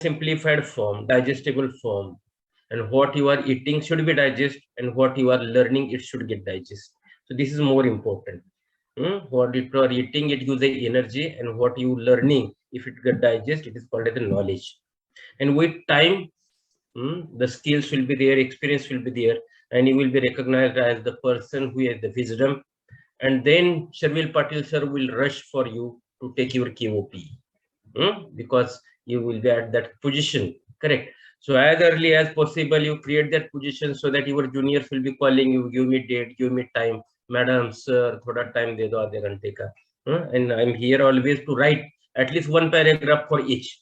simplified form, digestible form, and what you are eating should be digest, and what you are learning, it should get digest. So this is more important. What you are eating, it gives the energy, and what you learning, if it get digest, it is called as the knowledge. And with time, the skills will be there, experience will be there, and you will be recognized as the person who has the wisdom. And then Sharvil Patil sir will rush for you to take your KOP, because you will be at that position, correct? So as early as possible, you create that position so that your juniors will be calling you, give me date, give me time, madam, sir, thoda time de do aadhe ghante ka. And I'm here always to write at least one paragraph for each.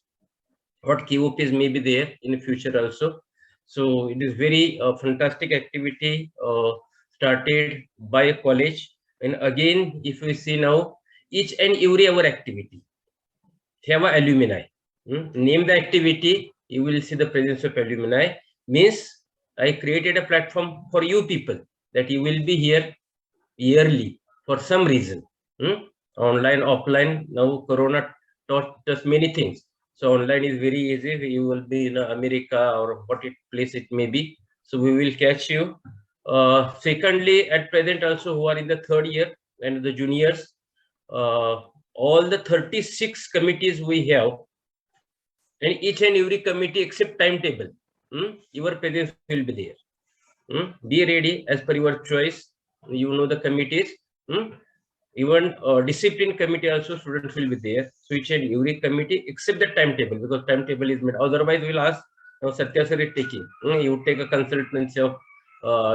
What KOPs may be there in the future also. So it is very fantastic activity started by a college. And again, if we see now, each and every our activity have a alumni. Name the activity, you will see the presence of alumni. Means I created a platform for you people, that you will be here yearly for some reason. Online, offline. Now corona taught us many things. So online is very easy. You will be in America or what place it may be. So we will catch you. Secondly, at present also, who are in the third year and the juniors, uh, all the 36 committees we have, and each and every committee except timetable, your presence will be there. Be ready as per your choice. You know the committees. Even discipline committee also, students will be there. So each and every committee except the timetable, because timetable is made. Otherwise, we'll ask, now Satya sir is taking. You take a consultancy of,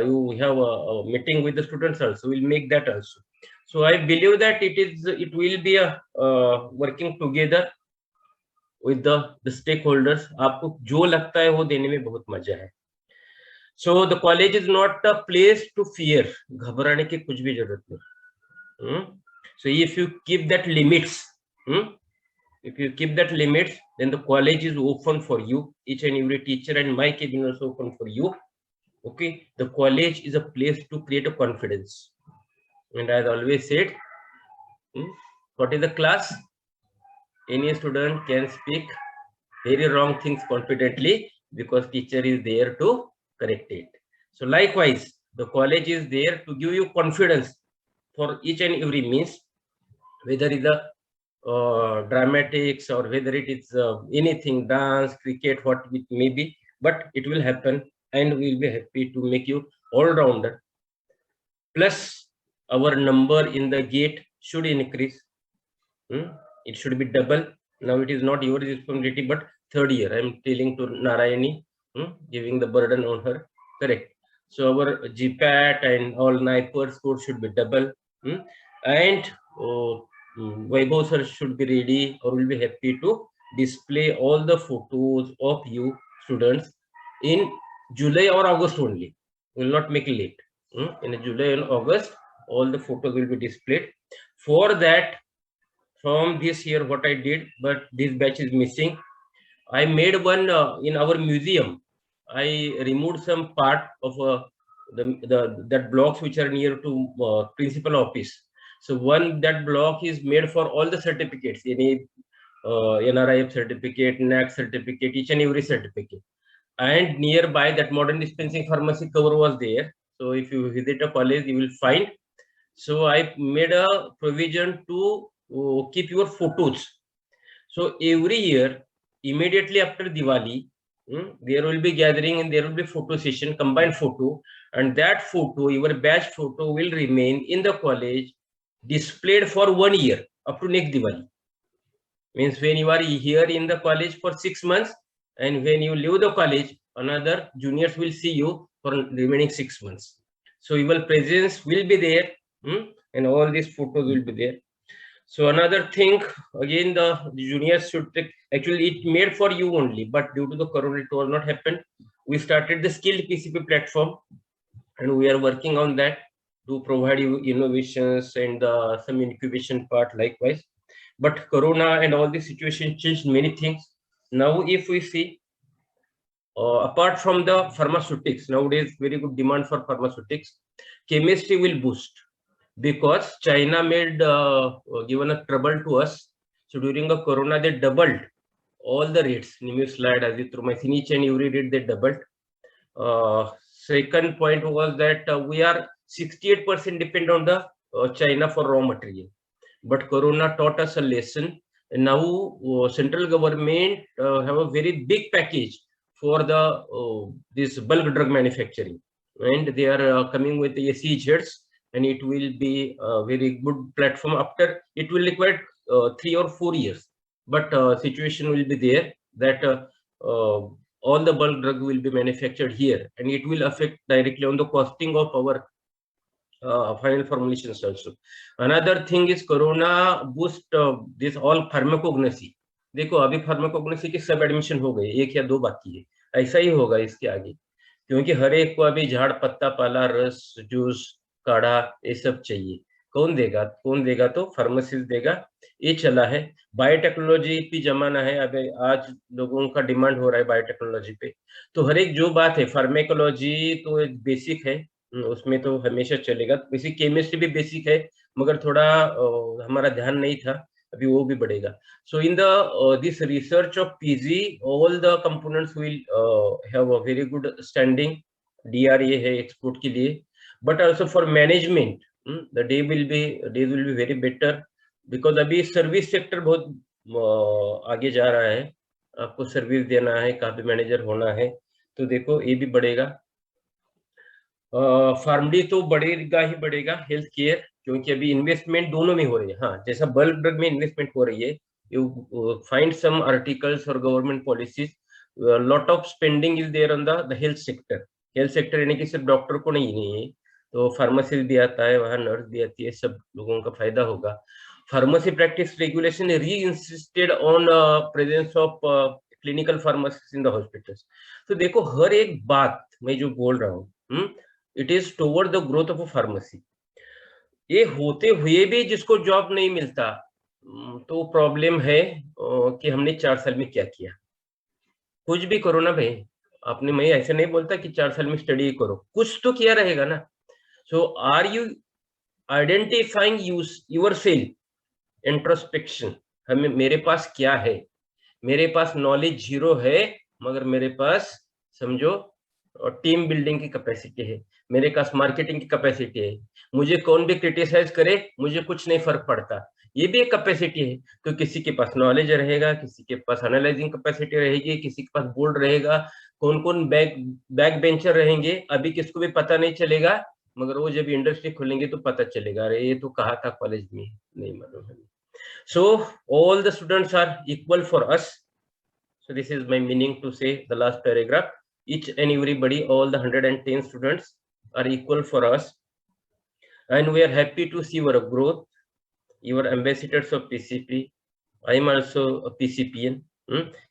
you have a meeting with the students also. We'll make that also. So I believe that it will be a working together with the stakeholders. आपको जो लगता है वो देने में बहुत मजा है. So the college is not a place to fear. घबराने की कुछ भी जरूरत नहीं. So if you keep that limits, then the college is open for you. Each and every teacher and my cabin is open for you. Okay, the college is a place to create a confidence. And as I always said, what is the class? Any student can speak very wrong things confidently, because teacher is there to correct it. So likewise, the college is there to give you confidence for each and every means, whether it's a dramatics or whether it is anything, dance, cricket, what it may be, but it will happen, and we will be happy to make you all rounder. Plus, our number in the gate should increase. It should be double. Now it is not your responsibility, but third year I am telling to Narayani, giving the burden on her. Correct. So our GPAT and all NIPER score should be double. And Vaibhav sir should be ready, or will be happy to display all the photos of you students in July or August only. We will not make it late. In July and August, all the photos will be displayed. For that, from this year, what I did, but this batch is missing. I made one in our museum. I removed some part of that blocks which are near to principal office. So that block is made for all the certificates, any NRIF certificate, NAC certificate, each and every certificate. And nearby, that modern dispensing pharmacy cover was there. So if you visit a college, you will find. So I made a provision to keep your photos. So every year, immediately after Diwali, there will be gathering and there will be photo session, combined photo, and that photo, your batch photo, will remain in the college, displayed for 1 year up to next Diwali. Means when you are here in the college for 6 months, and when you leave the college, another juniors will see you for remaining 6 months. So your presence will be there, and all these photos will be there. So another thing, again, the juniors should take, actually it made for you only, but due to the corona it was not happened. We started the skilled PCP platform, and we are working on that to provide you innovations and some incubation part likewise. But corona and all this situation changed many things. Now if we see, apart from the pharmaceutics, nowadays very good demand for pharmaceutics, chemistry will boost, because China made given a trouble to us. So during the corona, they doubled all the rates. New slide, azithromycin, each and every rate they doubled. Second point was that we are 68% depend on the China for raw material. But Corona taught us a lesson. And now central government have a very big package for the this bulk drug manufacturing, and they are coming with the SEZs, and it will be a very good platform. After it will require 3 or 4 years, but situation will be there that all the bulk drug will be manufactured here, and it will affect directly on the costing of our final formulations also. Another thing is Corona boost this all pharmacognosy. देखो अभी pharmacognosy के सब admission हो गए, 1 या 2 बाकी है, ऐसा ही होगा इसके आगे, क्योंकि हर एक को अभी झाड़ पत्ता पाला रस जूस काढ़ा ये सब चाहिए। कौन देगा तो फार्मासिस्ट देगा। ये चला है बायोटेक्नोलॉजी पे जमाना है, अभी आज लोगों का डिमांड हो रहा है बायोटेक्नोलॉजी पे। तो हर एक जो बात है फार्मेकोलॉजी तो एक बेसिक है, उसमें तो हमेशा चलेगा। बेसिक केमिस्ट्री भी बेसिक है, मगर थोड़ा हमारा ध्यान नहीं था, अभी वो भी बढ़ेगा। So in the this research of PG, all the components will have a very good standing. DRA है export के लिए, but also for management, the days will be very better, because अभी सर्विस सेक्टर बहुत आगे जा रहा है। आपको सर्विस देना है, कहाँ पे मैनेजर होना है, तो देखो ये भी बढ़ेगा। फार्मडी तो बढ़ेगा ही बढ़ेगा। हेल्थ केयर, क्योंकि अभी इन्वेस्टमेंट दोनों में हो रही है। हाँ, जैसा बल्क ड्रग में इन्वेस्टमेंट हो रही है, यू फाइंड सम आर्टिकल्स और government policies, lot of spending is there on the health sector. Health sector यानी कि सिर्फ डॉक्टर को नहीं है, तो फार्मासिस्ट भी आता है वहाँ, नर्स भी आती है, सब लोगों का फायदा होगा। फार्मेसी प्रैक्टिस रेगुलेशन री insisted on presence of clinical pharmacist in the hospitals. तो देखो हर एक बात मैं जो बोल रहा हूँ, it is toward the growth of a pharmacy. ये होते हुए भी जिसको जॉब नहीं मिलता, तो प्रॉब्लम है कि हमने 4 साल में क्या किया। कुछ भी करो ना भाई, आपने, मैं ऐसे नहीं बोलता कि 4 साल में स्टडी करो, कुछ तो किया रहेगा ना। So are you identifying yourself, introspection, हमें, मेरे पास क्या है। मेरे पास नॉलेज जीरो है, मगर मेरे पास समझो टीम बिल्डिंग की कैपेसिटी है, मेरे पास मार्केटिंग की कैपेसिटी है। मुझे कौन भी क्रिटिसाइज करे, मुझे कुछ नहीं फर्क पड़ता, ये भी एक कैपेसिटी है। तो किसी के पास नॉलेज रहेगा, किसी के पास एनालाइजिंग कैपेसिटी रहेगी, किसी के पास बोर्ड रहेगा, कौन कौन बैक बेंचर रहेंगे, अभी किसको भी पता नहीं चलेगा, मगर वो जब इंडस्ट्री खोलेंगे तो पता चलेगा, अरे ये तो कहा था कॉलेज में, नहीं मालूम है। So all the students are equal for us. So this is my meaning to say the last paragraph. Each and everybody, all the 110 students are equal for us, and we are happy to see your growth. You are ambassadors of PCP. I am also a PCPN,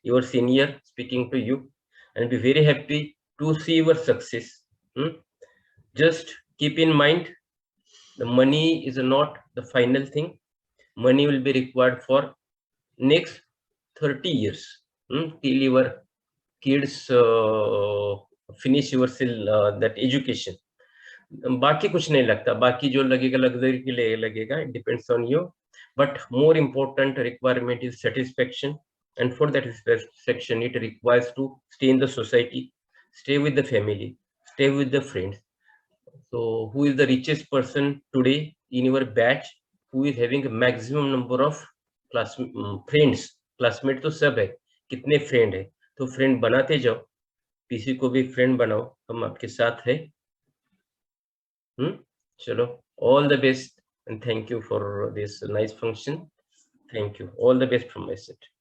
your senior, speaking to you, and be very happy to see your success. Just keep in mind, the money is not the final thing. Money will be required for next 30 years, till your kids finish your that education. बाकी कुछ नहीं लगता, बाकी जो लगेगा luxury के लिए लगेगा, it depends on you. But more important requirement is satisfaction, and for that satisfaction it requires to stay in the society, stay with the family, stay with the friends. So who is the richest person today in your batch, who is having a maximum number of class friends? Classmate तो सब है, कितने friend है, तो friend बनाते जाओ, किसी को भी फ्रेंड बनाओ, हम आपके साथ है। चलो, all the best and thank you for this nice function. Thank you, all the best from my side.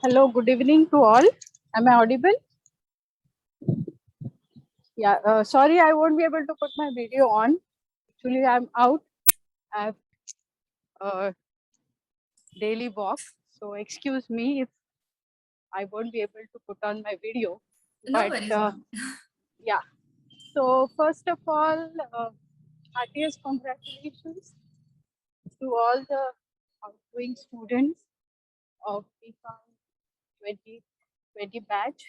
Hello, good evening to all. Am I audible? Yeah, sorry, I won't be able to put my video on. Actually, I'm out. I have a daily walk. So excuse me if I won't be able to put on my video. No But worries, ma'am. yeah. So first of all, heartiest congratulations to all the outgoing students of BCom 2020 batch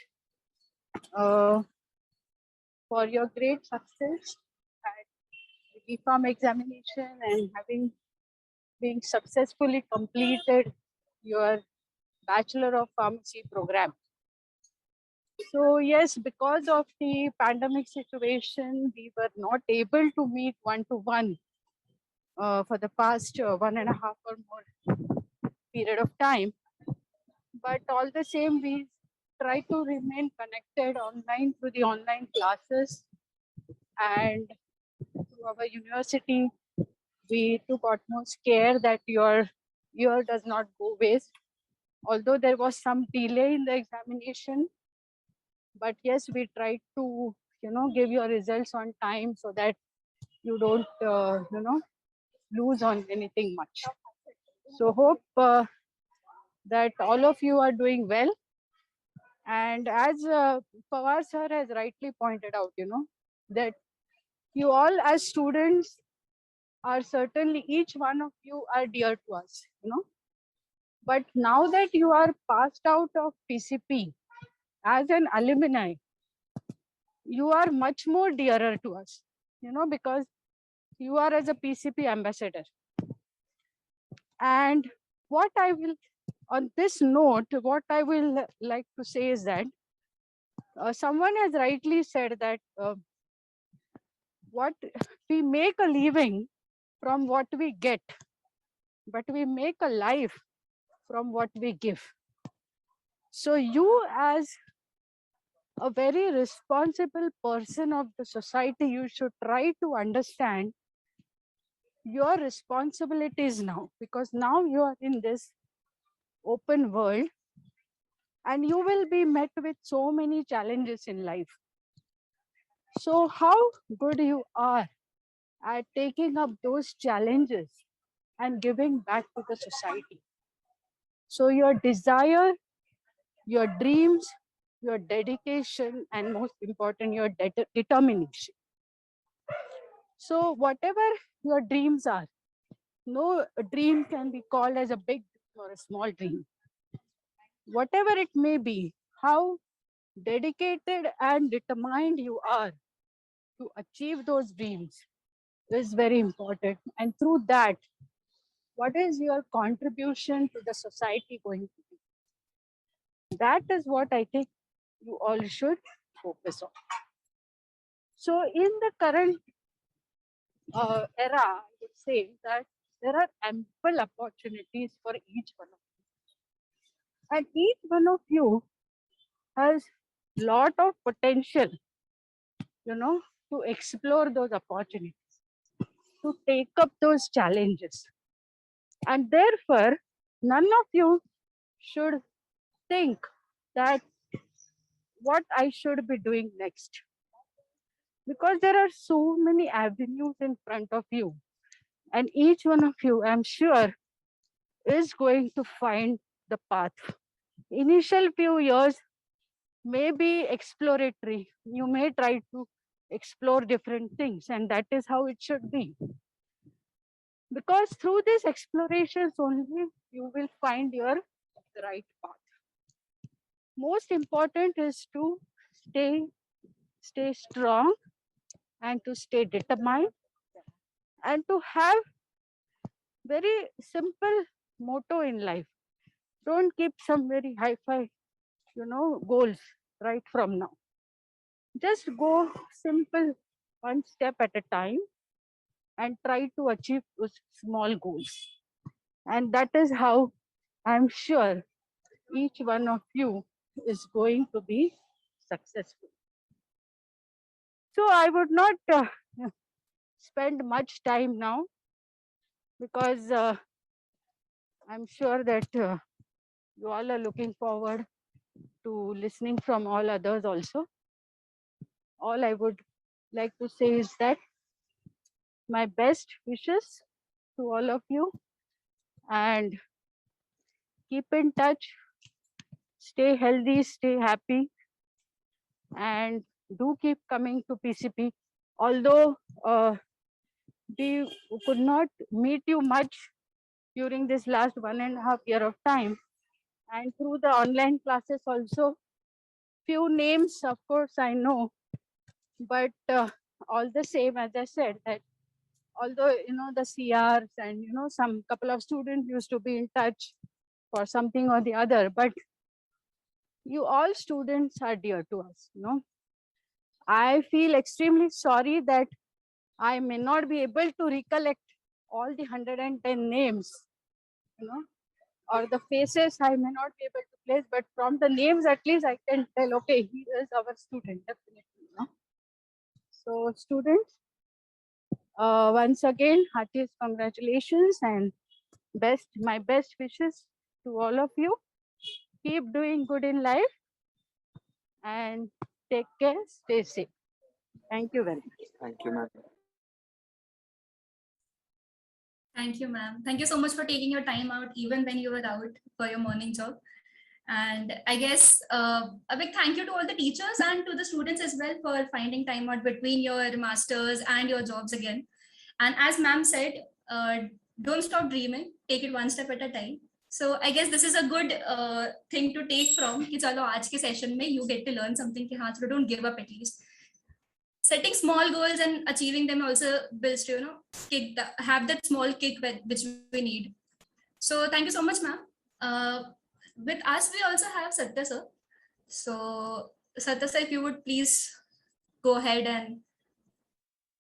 for your great success at the BCom examination and having being successfully completed your Bachelor of Pharmacy program. So yes, because of the pandemic situation, we were not able to meet one-to-one for the past 1.5 or more period of time. But all the same, we try to remain connected online through the online classes, and through our university, we took utmost care that your year does not go waste. Although there was some delay in the examination, but yes, we tried to give your results on time so that you don't lose on anything much. So hope that all of you are doing well. And as Pawar sir has rightly pointed out, that you all as students are certainly, each one of you are dear to us, but now that you are passed out of PCP as an alumni, you are much more dearer to us, because you are as a PCP ambassador. And what I will, on this note, what I will like to say is that someone has rightly said that what we make a living from what we get, but we make a life from what we give. So you as a very responsible person of the society, you should try to understand your responsibilities now, because now you are in this open world and you will be met with so many challenges in life. So how good you are at taking up those challenges and giving back to the society. So your desire, your dreams, your dedication, and most important, your determination. So whatever your dreams are, no dream can be called as a big or a small dream. Whatever it may be, how dedicated and determined you are to achieve those dreams is very important. And through that, what is your contribution to the society going to be? That is what I think you all should focus on. So in the current era, I would say that there are ample opportunities for each one of you. And each one of you has lot of potential, to explore those opportunities, to take up those challenges. And therefore, none of you should think that what I should be doing next. Because there are so many avenues in front of you. And each one of you, I'm sure, is going to find the path. Initial few years may be exploratory. You may try to explore different things, and that is how it should be. Because through these explorations only, you will find your right path. Most important is to stay strong and to stay determined and to have very simple motto in life. Don't keep some very high-fi, goals right from now. Just go simple, one step at a time, and try to achieve those small goals. And that is how I'm sure each one of you is going to be successful. So I would not spend much time now, because I'm sure that you all are looking forward to listening from all others also. all I would like to say is that my best wishes to all of you, and keep in touch, stay healthy, stay happy, and do keep coming to PCP. Although we could not meet you much during this last 1.5 year of time, and through the online classes also, few names of course I know, but all the same, as I said, that although the CRs and some couple of students used to be in touch for something or the other, but you all students are dear to us. I feel extremely sorry that I may not be able to recollect all the 110 names, or the faces I may not be able to place, but from the names at least I can tell, okay, he is our student, definitely. So students, once again, heartiest congratulations and my best wishes to all of you. Keep doing good in life and take care, stay safe. Thank you very much. Thank you, ma'am. Thank you, ma'am. Thank you so much for taking your time out, even when you were out for your morning job. And I guess a big thank you to all the teachers and to the students as well for finding time out between your masters and your jobs again. And as ma'am said, don't stop dreaming, take it one step at a time. So I guess this is a good thing to take from कि चलो आज के session में you get to learn something कि हाँ चलो don't give up at least. Setting small goals and achieving them also builds to have that small kick which we need. So thank you so much, ma'am. With us we also have Satya sir. So Satya sir, if you would please go ahead and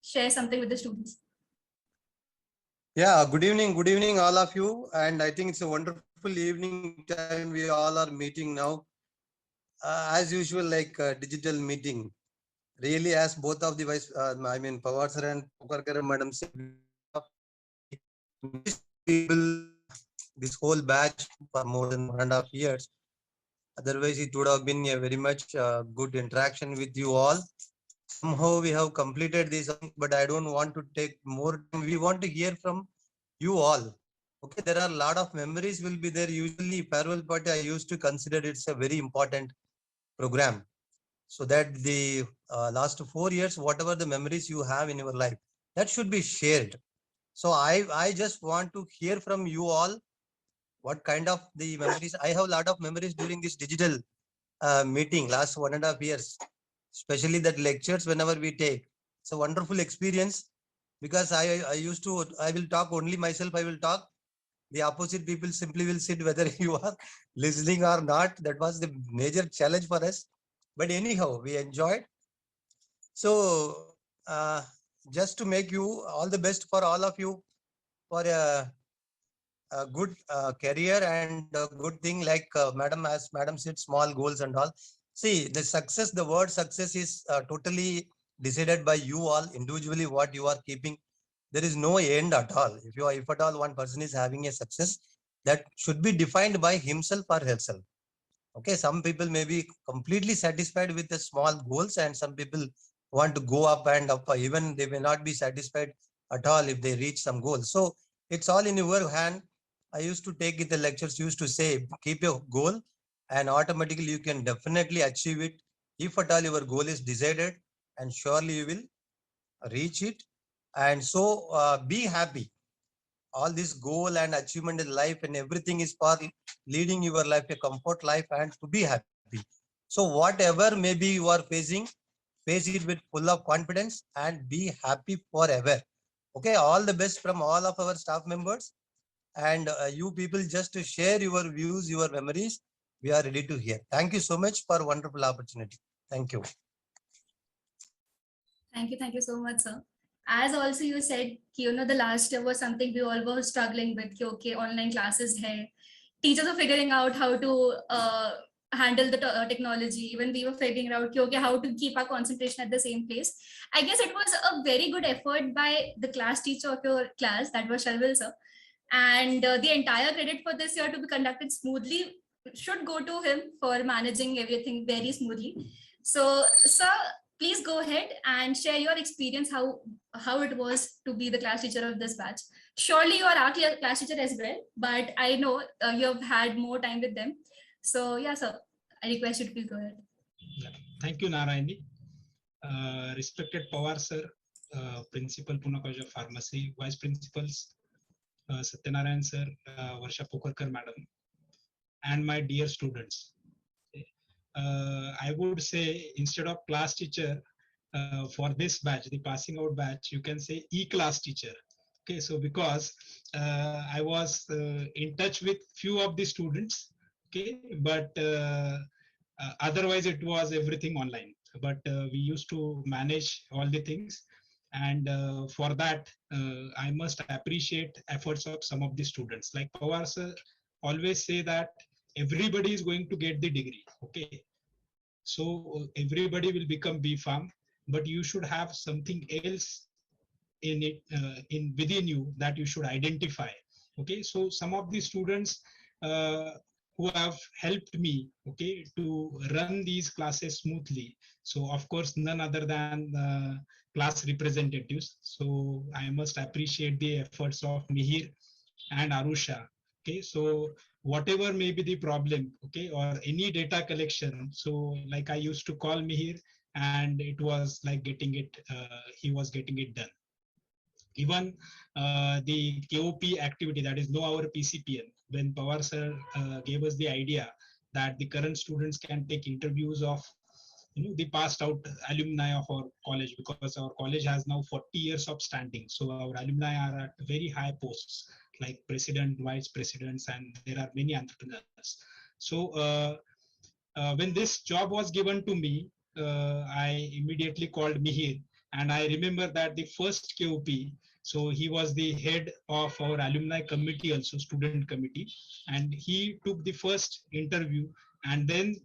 share something with the students. Yeah, good evening all of you, and I think it's a wonderful evening time we all are meeting now. As usual, like digital meeting. Really, as both of the vice, Pawar sir and Pukarkar madam said, people, this whole batch for more than 1.5 years. Otherwise, it would have been a very much good interaction with you all. Somehow we have completed this, but I don't want to take more time. We want to hear from you all. Okay, there are a lot of memories will be there. Usually, farewell party, I used to consider it's a very important program. So that the last 4 years, whatever the memories you have in your life, that should be shared. So I just want to hear from you all what kind of the memories. I have a lot of memories during this digital meeting last 1.5 years, especially that lectures whenever we take. It's a wonderful experience because I used to, I will talk only myself, I will talk. The opposite people simply will sit whether you are listening or not. That was the major challenge for us. But anyhow, we enjoyed. So just to make you all the best for all of you for a good career and a good thing, like madam, as madam said, small goals and all. See, the success, the word success is totally decided by you all individually, what you are keeping. There is no end at all. If at all one person is having a success, that should be defined by himself or herself. Okay, some people may be completely satisfied with the small goals, and some people want to go up and up. Even they may not be satisfied at all if they reach some goals. So it's all in your hand. I used to take it, the lectures used to say, keep your goal and automatically you can definitely achieve it. If at all your goal is decided, and surely you will reach it. And so be happy. All this goal and achievement in life and everything is for leading your life a comfort life and to be happy. So whatever maybe you are facing, face it with full of confidence and be happy forever. Okay, all the best from all of our staff members, and you people just to share your views, your memories. We are ready to hear. Thank you so much for a wonderful opportunity. Thank you. Thank you so much, sir. As also you said, the last year was something we all were struggling with. Okay, online classes hai. Teachers are figuring out how to handle the technology. Even we were figuring out okay, how to keep our concentration at the same place. I guess it was a very good effort by the class teacher of your class, that was Shalvil sir. And the entire credit for this year to be conducted smoothly should go to him for managing everything very smoothly. So, sir, please go ahead and share your experience, how it was to be the class teacher of this batch. Surely you are our class teacher as well, but I know you have had more time with them. So yeah, sir, I request you to please go ahead. Yeah. Thank you, Narayani. Respected Pawar sir, Principal, Pune College of Pharmacy, Vice Principals, Satyanarayan sir, Varsha Pokarkar madam, and my dear students. I would say, instead of class teacher, for this batch, the passing out batch, you can say e-class teacher. Okay, so because I was in touch with few of the students, okay, but otherwise it was everything online. But we used to manage all the things, and for that I must appreciate efforts of some of the students. Like Pawar sir always say that everybody is going to get the degree. Okay, so everybody will become B.Pharm, but you should have something else in it, in within you, that you should identify. Okay, so some of the students who have helped me, okay, to run these classes smoothly. So of course, none other than class representatives. So I must appreciate the efforts of Mihir and Arusha. Okay, so whatever may be the problem, okay, or any data collection, so like I used to call Mihir, and it was like getting it, he was getting it done. Even the KOP activity, that is Know Our PCPN, when Pawar sir gave us the idea that the current students can take interviews of the passed out alumni of our college, because our college has now 40 years of standing. So our alumni are at very high posts like president, vice presidents, and there are many entrepreneurs. So when this job was given to me, I immediately called Mihir, and I remember that the first KOP, so he was the head of our alumni committee, also student committee, and he took the first interview, and then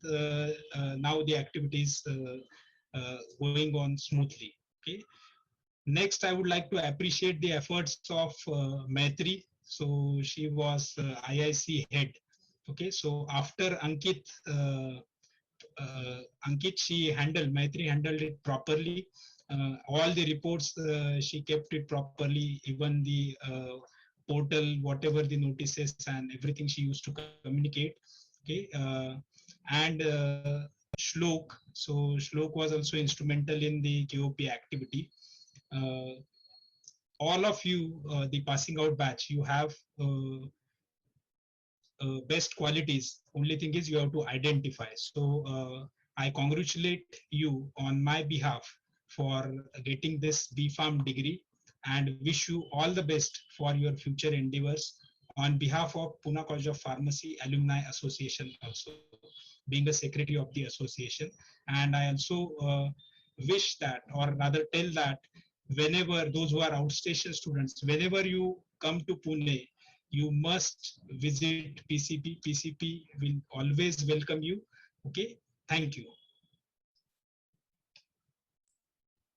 now the activities going on smoothly. Okay. Next, I would like to appreciate the efforts of Maitri. So she was IIC head. Okay, so after Ankit, Maitri handled it properly. All the reports, she kept it properly, even the portal, whatever the notices and everything she used to communicate. Okay, and Shlok. So Shlok was also instrumental in the KOP activity. All of you, the passing out batch, you have best qualities. Only thing is you have to identify. So I congratulate you on my behalf for getting this B.Pharm degree, and wish you all the best for your future endeavors on behalf of Pune College of Pharmacy Alumni Association, also being the secretary of the association. And I also wish that, or rather tell that, whenever those who are outstation students, whenever you come to Pune, you must visit PCP. PCP will always welcome you. Okay, thank you.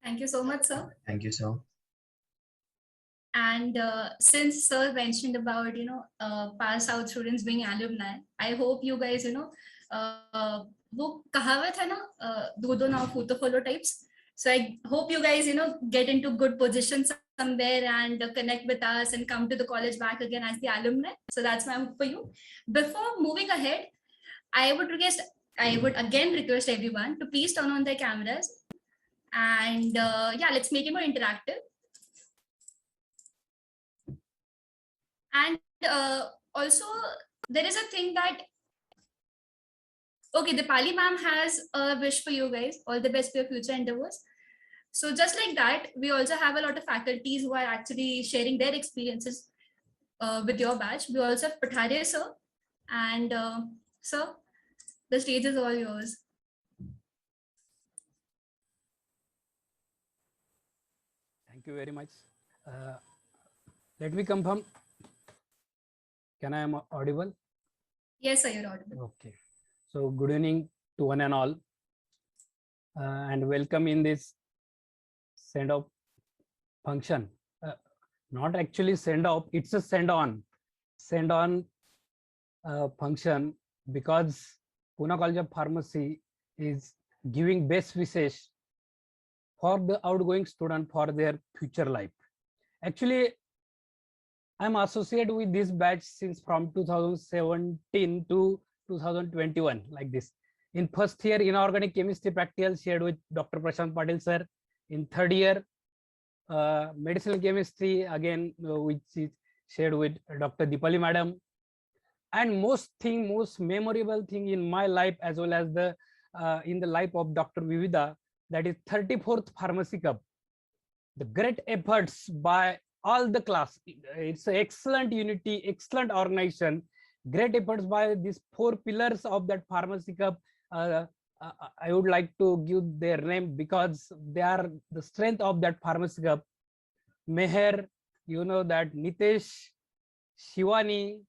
Thank you so much, sir. Thank you, sir. And since sir mentioned about pass out students being alumni, I hope you guys वो कहावत है ना, दो नाव फूटो follow types. So I hope you guys get into good positions somewhere and connect with us and come to the college back again as the alumni. So that's my hope for you. Before moving ahead, I would again request everyone to please turn on their cameras, and yeah, let's make it more interactive. And also, there is a thing that, okay, Dipali ma'am has a wish for you guys, all the best for your future endeavors. So just like that, we also have a lot of faculties who are actually sharing their experiences with your batch. We also have Pathare sir, and sir, the stage is all yours. Thank you very much. Let me confirm. Can I am audible? Yes, sir, you're audible. Okay. So good evening to one and all, and welcome in this send-off function. Not actually send-off, it's a send-on function, because Pune College of Pharmacy is giving best wishes for the outgoing student for their future life. Actually, I'm associated with this batch since from 2017 to 2021, like this. In first year, inorganic chemistry practical shared with Dr. Prashant Patil sir. In third year, medicinal chemistry again, which is shared with Dr. Dipali madam. And most memorable thing in my life as well as the in the life of Dr. Vivida, that is 34th Pharmacy Cup. The great efforts by all the class. It's an excellent unity, excellent organization. Great efforts by these 4 pillars of that Pharmacy Cup. I would like to give their name because they are the strength of that Pharmacy Cup. Meher, you know that Nitesh, Shivani,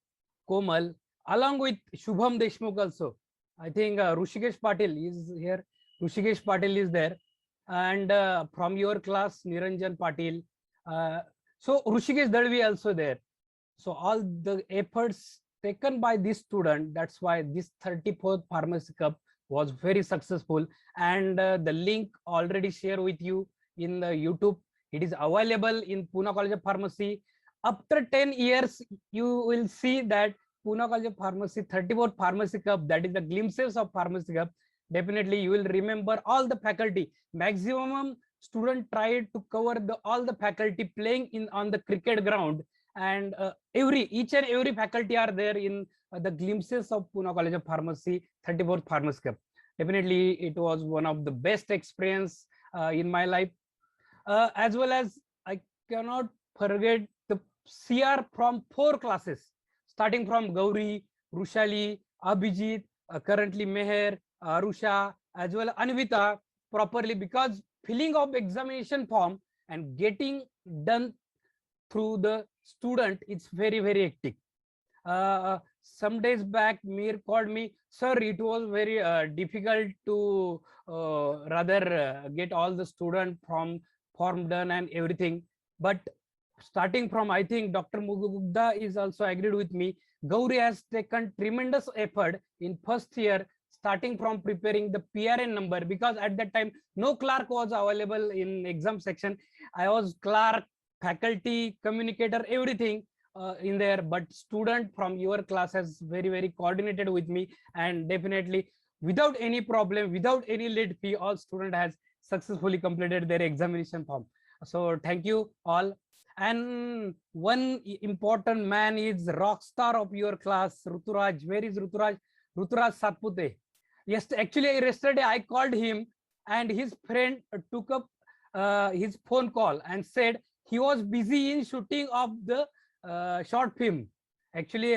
Komal, along with Shubham Deshmukh also. I think Rushikesh Patil is here. Rushikesh Patil is there. And from your class, Niranjan Patil. So Rushikesh Dalvi also there. So all the efforts taken by this student, that's why this 34th Pharmacy Cup was very successful. And the link already shared with you in the YouTube. It is available in Pune College of Pharmacy. After 10 years, you will see that Pune College of Pharmacy 34th Pharmacy Cup, that is the glimpses of Pharmacy Cup. Definitely you will remember all the faculty. Maximum student tried to cover all the faculty playing on the cricket ground, and each and every faculty are there in the glimpses of Pune College of Pharmacy 34th Pharmacy Cup. Definitely it was one of the best experience in my life, as well as I cannot forget the CR from 4 classes, starting from Gauri, Rushali, Abhijit, currently Meher, Arusha, as well as Anvita properly, because filling of examination form and getting done through the student, it's very, very hectic. Some days back, Mir called me, sir, it was very difficult to get all the student from form done and everything. But starting from, I think Dr. Mugugda is also agreed with me, Gauri has taken tremendous effort in first year, starting from preparing the PRN number, because at that time no clerk was available in exam section. I was clerk, faculty, communicator, everything in there, but student from your class has very, very coordinated with me, and definitely without any problem, without any late fee, all student has successfully completed their examination form. So thank you all. And one important man is rock star of your class, Ruturaj. Where is Ruturaj? Ruturaj Satpute. Yes, actually yesterday I called him and his friend took up his phone call and said he was busy in shooting of the short film. Actually,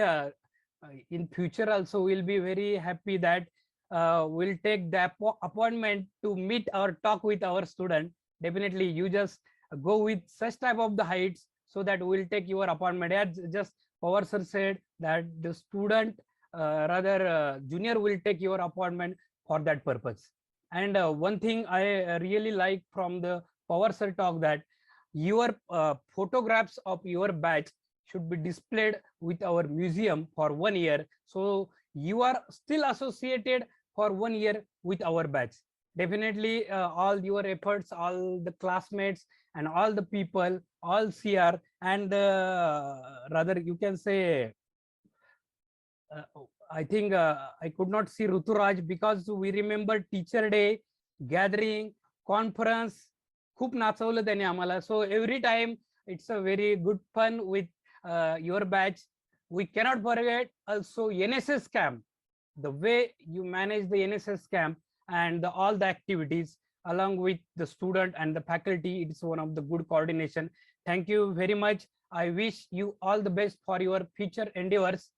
in future also we'll be very happy that we'll take the appointment to meet or talk with our student. Definitely you just go with such type of the heights so that we'll take your appointment. As just Pawar sir said that the student junior will take your appointment for that purpose. And one thing I really like from the Pawar sir talk, that your photographs of your batch should be displayed with our museum for 1 year. So you are still associated for 1 year with our batch. Definitely all your efforts, all the classmates and all the people, all CR, and rather you can say, I think I could not see Ruturaj because we remember teacher day, gathering, conference, खूप नाचवलं त्याने आम्हाला. So every time it's a very good fun with your batch. We cannot forget also NSS camp, the way you manage the NSS camp and all the activities along with the student and the faculty. It's one of the good coordination. Thank you very much. I wish you all the best for your future endeavors.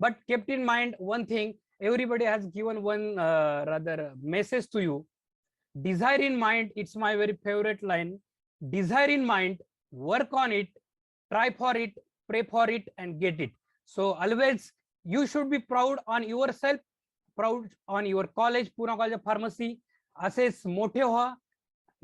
But kept in mind one thing, everybody has given one message to you. Desire in mind, it's my very favorite line. Desire in mind, work on it, try for it, pray for it, and get it. So always you should be proud on yourself, proud on your college, Pune College of Pharmacy. असेच मोठे व्हा,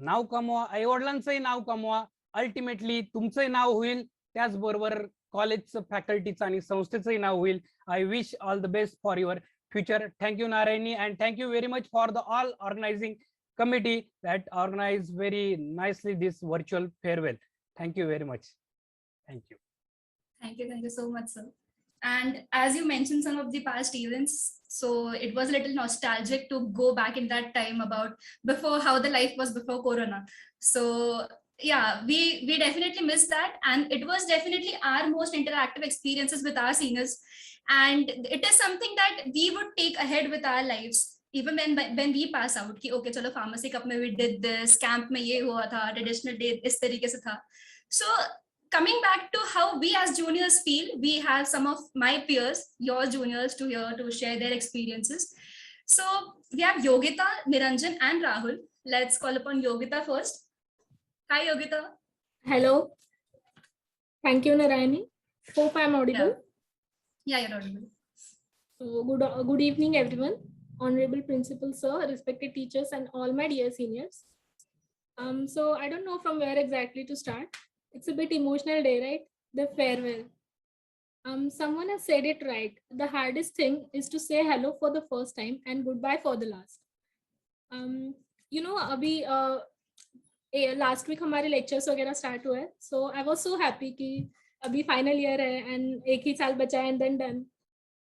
नाव कमवा, आई वडिलांचंही नाव कमवा, ultimately तुमचंही नाव होईल, त्याचबरोबर कॉलेजचं, फॅकल्टीचं आणि संस्थेचंही नाव होईल. I wish all the best for your future. Thank you, Narayani, and thank you very much for the all organizing committee that organized very nicely this virtual farewell. Thank you very much. Thank you. Thank you so much, sir. And as you mentioned some of the past events, so it was a little nostalgic to go back in that time about before how the life was before Corona. So yeah, we definitely missed that, and it was definitely our most interactive experiences with our seniors, and it is something that we would take ahead with our lives. Even when we pass out कि okay चलो pharmacy cup में we did this, camp में ये हुआ था, traditional day इस तरीके से था. So coming back to how we as juniors feel, we have some of my peers, your juniors, to here to share their experiences. So we have Yogita, Niranjan, and Rahul. Let's call upon Yogita first. Hi, Yogita. Hello. Thank you, Narayani. Hope I'm audible. Yeah, you're audible. So good evening, everyone. Honorable Principal Sir, respected teachers, and all my dear seniors. So I don't know from where exactly to start. It's a bit emotional day, right? The farewell. Someone has said it right. The hardest thing is to say hello for the first time and goodbye for the last. You know, अभी last week हमारे lectures वगैरह start हुए. So I was so happy कि अभी final year है and एक ही साल बचा and then done.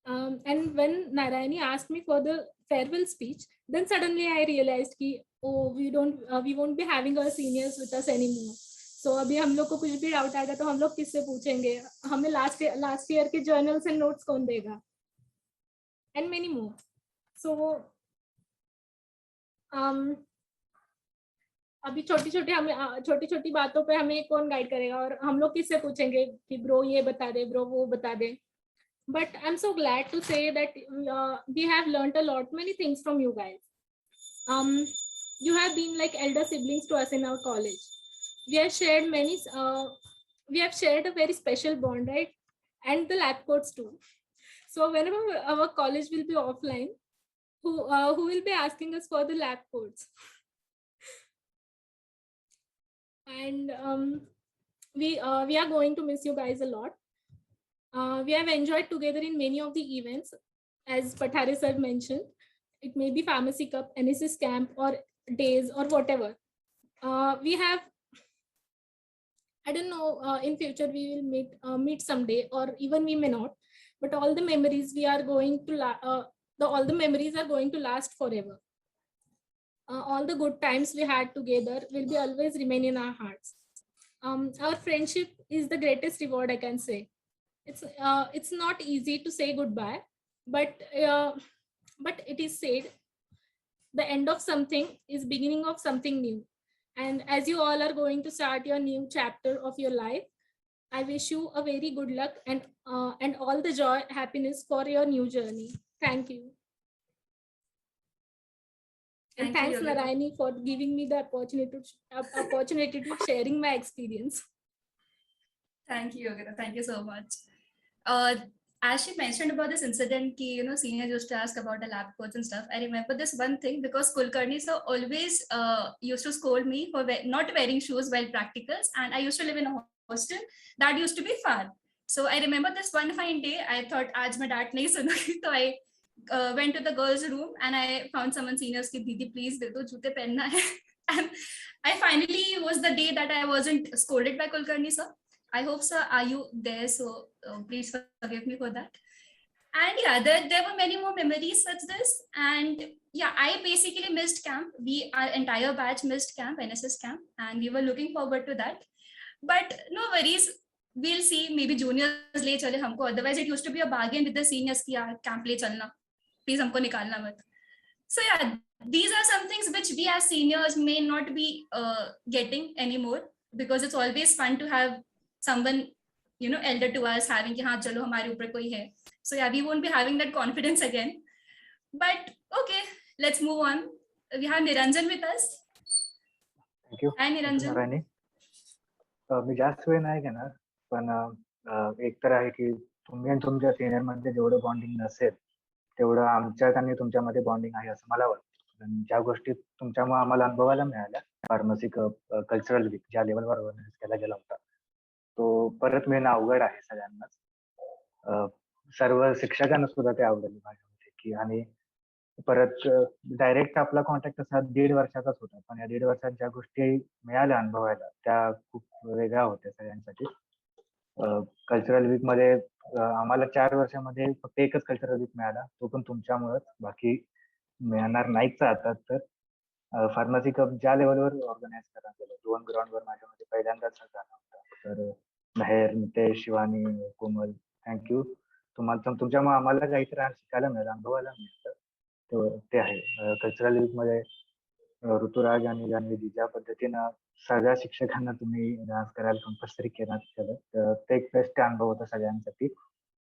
And when Narayani asked me for the farewell speech, then suddenly I realized कि oh we won't be having our seniors with us anymore. So अभी हम लोग को कुछ भी डाउट आएगा तो हम लोग किससे पूछेंगे, हमें लास्ट ईयर के जर्नल्स एंड नोट्स कौन देगा, एंड मेनी मोर. सो अभी छोटी छोटी बातों पे हमें कौन गाइड करेगा, और हम लोग किससे पूछेंगे कि ब्रो ये बता दे, ब्रो वो बता दे. But I'm so glad to say that we have learned a lot, many things from you guys. You have been like elder siblings to us in our college. We have shared a very special bond, right? And the lab coats too. So whenever our college will be offline, who will be asking us for the lab coats? And we are going to miss you guys a lot. We have enjoyed together in many of the events, as Pathare sir mentioned. It may be pharmacy cup, NSS camp, or days, or whatever. We have, I don't know, in future we will meet someday, or even we may not. But all the memories are going to last forever. All the good times we had together will be always remain in our hearts. Our friendship is the greatest reward, I can say. It's not easy to say goodbye, but it is said the end of something is beginning of something new. And as you all are going to start your new chapter of your life, I wish you a very good luck and all the joy, happiness for your new journey. Thank you. And thanks, Narayani, for giving me the opportunity to sharing my experience. Thank you, Yogita. Thank you so much. As she mentioned about this incident, seniors used to ask about the lab coats and stuff. I remember this one thing because Kulkarni sir always used to scold me for not wearing shoes while practicals, and I used to live in a hostel that used to be far. So I remember this one fine day, I thought, "Aaj main daat nahi sunungi." So I went to the girls' room and I found someone seniors ki Didi, please de do jute pehenna hai. And I finally was the day that I wasn't scolded by Kulkarni sir. I hope, sir, are you there? So please forgive me for that. And yeah, there were many more memories such this. And yeah, I basically missed camp. Our entire batch missed camp, NSS camp, and we were looking forward to that. But no worries, we'll see. Maybe juniors le chale humko. Otherwise, it used to be a bargain with the seniors ki yaar camp le chalna. Please humko nikalna mat. So yeah, these are some things which we as seniors may not be getting anymore, because it's always fun to have someone elder to us having ki haan chalo hamare upar koi hai. So yeah, we won't be having that confidence again. But okay, let's move on. We have Niranjan with us. Thank you. Hi Niranjan. Narayani. मी जास्त वेळ नाही घेणार, पण एक तर आहे की तुम्ही आणि तुमच्या सिनियर मध्ये जेवढं बॉन्डिंग नसेल तेवढं आमच्यात आणि तुमच्यामध्ये बॉन्डिंग आहे असं मला वाटतं. ज्या गोष्टी तुमच्यामुळे आम्हाला अनुभवायला मिळाल्या, फार्मसी कल्चरल वीक ज्या लेवलवर ऑर्गनाइज केला गेला होता, तो परत मिळणं अवघड आहे सगळ्यांनाच. सर्व शिक्षकांना सुद्धा ते आवडले माझ्या मते की, आणि परत डायरेक्ट आपला कॉन्टॅक्ट असा 1.5 वर्षाचाच होता, पण या 1.5 वर्षात ज्या गोष्टी मिळाल्या अनुभवायला त्या खूप वेगळ्या होत्या सगळ्यांसाठी. कल्चरल वीक मध्ये आम्हाला 4 वर्षामध्ये फक्त एकच कल्चरल वीक मिळाला, तो पण तुमच्यामुळेच, बाकी मिळणार नाहीच आता. तर फार्मसी कप ज्या लेवलवर ऑर्गनाईज करण्यात गेलं, 2 ग्राउंडवर माझ्यामध्ये पहिल्यांदाच झाला होता. तर बाहेर नितेश, शिवानी, कोमल, थँक्यू. तुम्हाला तुमच्यामुळे आम्हाला काहीतरी शिकायला मिळालं, अनुभवायला मिळतं. ते आहे कल्चरल वीक मध्ये ऋतुराज आणि जान्हवी ज्या पद्धतीनं सगळ्या शिक्षकांना तुम्ही डान्स करायला कंपल्सरी केलं, तर ते एक बेस्ट अनुभव होता सगळ्यांसाठी.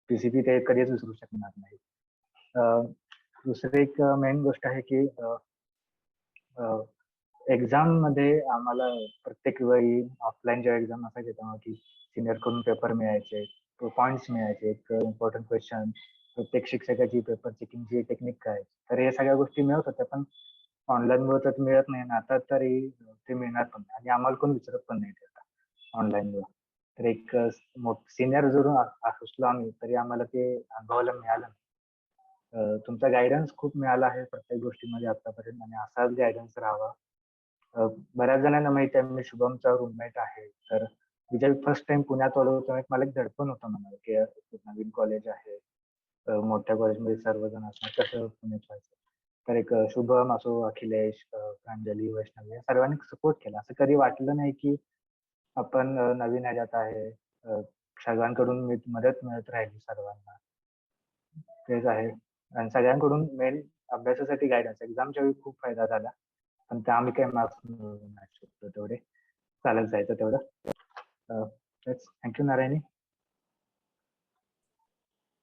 पीसीपी ते कधीच विसरू शकणार नाही. दुसरी एक मेन गोष्ट आहे की एक्झाम मध्ये आम्हाला प्रत्येक वेळी ऑफलाईन जेव्हा एक्झाम असायचे तेव्हा की सिनियर कडून पेपर मिळायचे, पॉइंट्स मिळायचे, एक इम्पॉर्टंट क्वेश्चन, प्रत्येक शिक्षकाची पेपर चेकिंगची टेक्निक काय, तर हे सगळ्या गोष्टी मिळत होत्या. पण ऑनलाईन मुळे तर मिळत नाही ना, आता तरी ते मिळणार पण नाही आणि आम्हाला कोण विचारत पण नाही ते आता ऑनलाईन मुळे. तर एक सिनियर जरूर असलो आम्ही तरी आम्हाला ते अनुभवायला मिळालं नाही. तुमचा गायडन्स खूप मिळाला आहे प्रत्येक गोष्टीमध्ये आतापर्यंत आणि असाच गायडन्स राहावा. बऱ्याच जणांना माहिती आहे मी शुभमचा रूममेट आहे. तर मी जेव्हा फर्स्ट टाइम पुण्यात आलो तेव्हा मला एक दडपण होतं मनावर की नवीन कॉलेज आहे, मोठ्या कॉलेजमध्ये सर्वजण असणार, कसं पुण्यात व्हायचं. तर एक शुभम असो, अखिलेश, प्रांजली, वैष्णवी या सर्वांनी सपोर्ट केला. असं कधी वाटलं नाही की आपण नवीन ह्याच्यात आहे. सगळ्यांकडून मदत मिळत राहिली सर्वांना. तेच आहे. आणि सगळ्यांकडून मेन अभ्यासासाठी गायडन्स, एक्झामच्या वेळी खूप फायदा झाला. पण ते आम्ही काही मार्क्स मिळवू नाही शकतो तेवढे, चालत जायचं तेवढं. Thank you Narayani.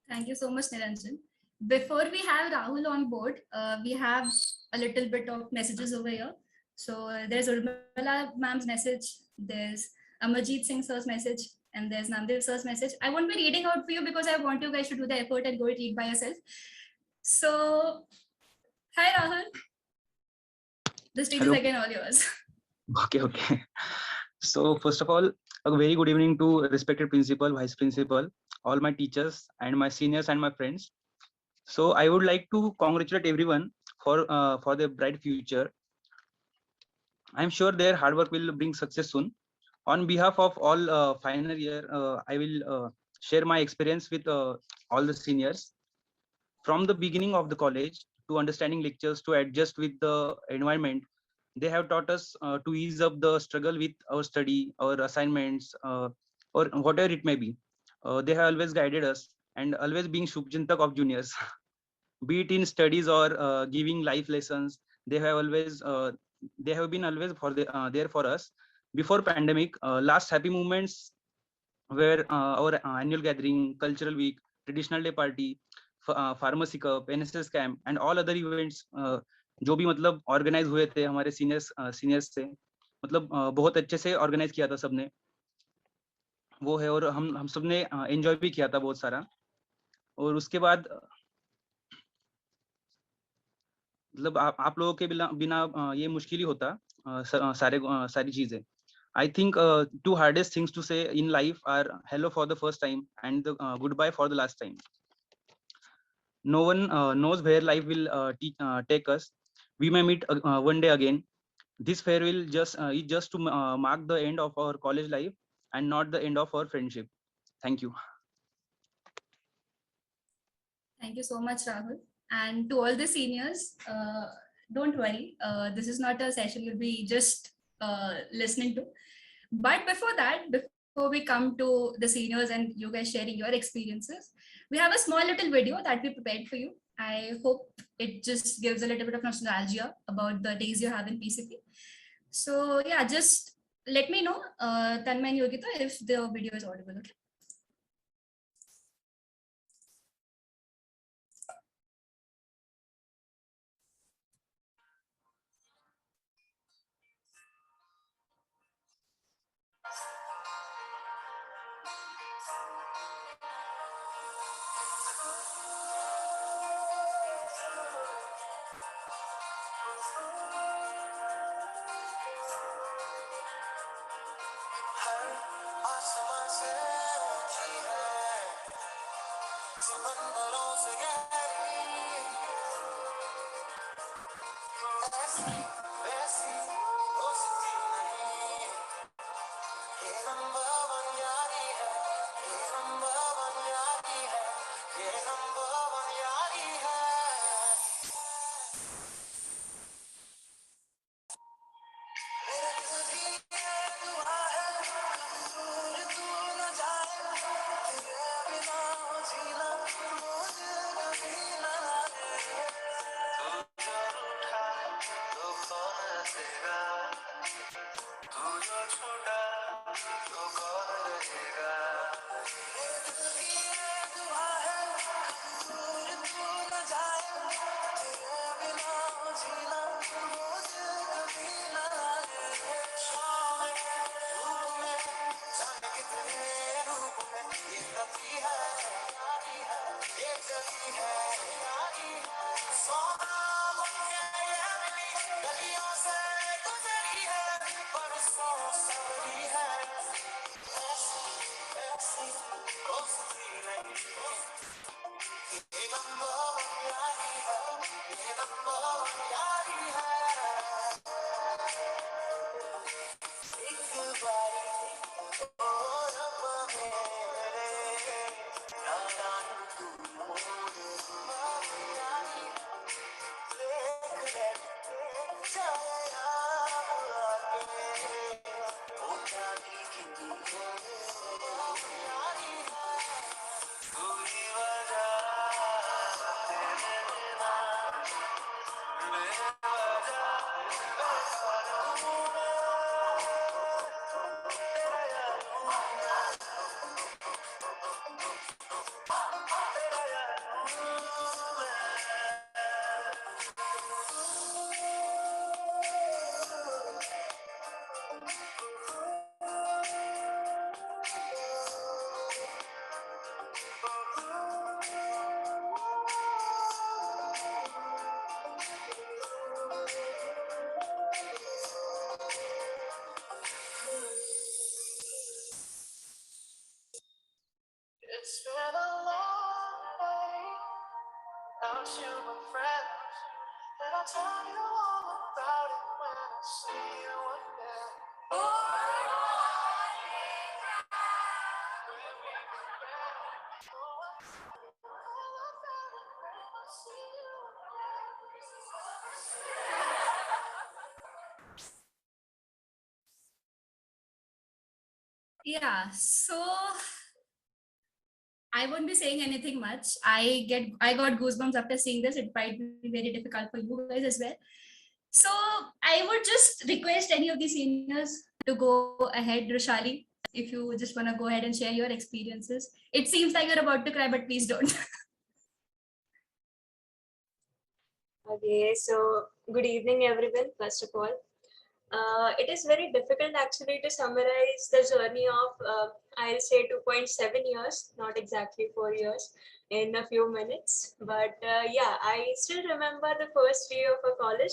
Thank you so much, Niranjan. Before we have Rahul on board, we have a little bit of messages over here. So there's Urmila ma'am's message, there's Amarjeet Singh sir's message, and there's Namdev sir's message. I won't be reading out for you because I want you guys to do the effort and go read by yourself. So, hi Rahul. The stage Hello. is again all yours. Okay. So first of all, a very good evening to respected principal, vice principal, all my teachers and my seniors and my friends. So I would like to congratulate everyone for their bright future. I'm sure their hard work will bring success soon. On behalf of all final year, I will share my experience with all the seniors. From the beginning of the college to understanding lectures to adjust with the environment, they have taught us to ease up the struggle with our study, our assignments, or whatever it may be. They have always guided us and always being Shubchintak of juniors. Be it in studies or giving life lessons, they have always they have been always there for us. Before pandemic, last happy moments were our annual gathering, cultural week, traditional day party, pharmacy cup, NSS camp and all other events जो भी मतलब organise हुए थे हमारे seniors से, मतलब बहुत अच्छे से ऑर्गेनाइज किया था सबने, वो है। और हम सबने एंजॉय भी किया था बहुत सारा। और उसके बाद मतलब आप लोगों के बिना ये मुश्किल ही होता सारी चीजें। I think two hardest things to say in life are hello for the first time and goodbye for the last time. No one knows where life will take us. We may meet one day again. This farewell is just to mark the end of our college life and not the end of our friendship. Thank you. Thank you so much, Rahul. And to all the seniors, don't worry. This is not a session you'll be just listening to. But before that, before we come to the seniors and you guys sharing your experiences, we have a small little video that we prepared for you. I hope it just gives a little bit of nostalgia about the days you have in PCP. So yeah, just let me know, Tanmay and Yogita, if the video is audible. Okay? It's been a long day without you, my friend, and I'll tell you all about it when I see you again. Yeah, so I won't be saying anything much. I got goosebumps after seeing this. It might be very difficult for you guys as well. So I would just request any of the seniors to go ahead, Roshali, if you just want to go ahead and share your experiences. It seems like you're about to cry, but please don't. Okay, so good evening, everyone. First of all, it is very difficult actually to summarize the journey of, I'll say 2.7 years, not exactly 4 years, in a few minutes. But yeah, I still remember the first day of a college.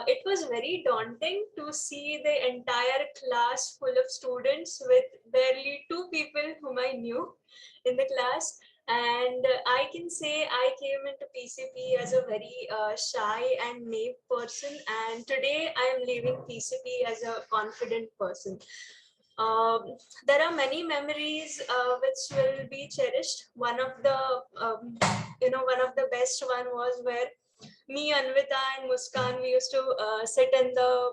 It was very daunting to see the entire class full of students with barely 2 people whom I knew in the class. And I can say I came into PCP as a very shy and naive person, and today I am leaving PCP as a confident person. There are many memories which will be cherished. One of the one of the best one was where me, Anvita, and Muskan, we used to sit in the